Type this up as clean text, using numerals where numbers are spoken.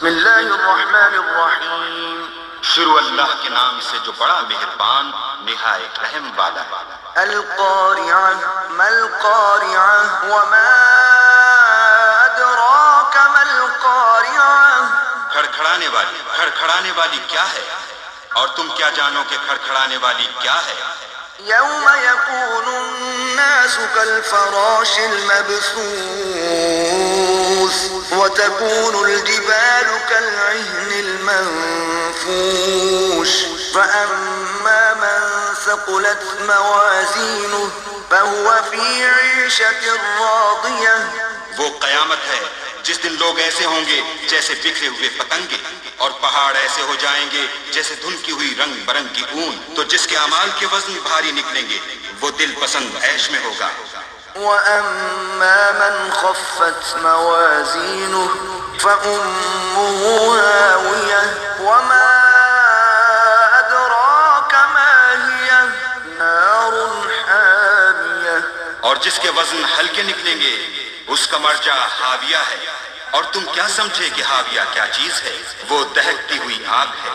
بسم اللہ الرحمن الرحیم، شروع اللہ کے نام سے جو بڑا مہربان نہایت رحم والا ہے۔ القارعہ ما القارعہ وما ادراک ما القارعہ، کھڑکھڑانے والی کیا ہے، اور تم کیا جانو کہ کھڑکھڑانے والی کیا ہے؟ یوم یکون الناس کالفراش المبثوث وتكون الجبال كالعهن المنفوش فأما من ثقلت موازينه فهو في عيشة راضية۔ وہ قیامت ہے جس دن لوگ ایسے ہوں گے جیسے بکھرے ہوئے پتنگے، اور پہاڑ ایسے ہو جائیں گے جیسے دھندکی ہوئی رنگ برنگ کی اون، تو جس کے اعمال کے وزن بھاری نکلیں گے وہ دل پسند عیش میں ہوگا۔ وَأَمَّا مَنْ خَفَّتْ مَوَازِينُهُ فَأُمُّهُ هَاوِيَةٌ وَمَا أَدْرَاكَ مَا هِيَهْ نَارٌ حَامِيَةٌ۔ اور جس کے وزن ہلکے نکلیں گے اس کا مرجع حاویہ ہے، اور تم کیا سمجھے کہ حاویہ کیا چیز ہے؟ وہ دہکتی ہوئی آگ ہے۔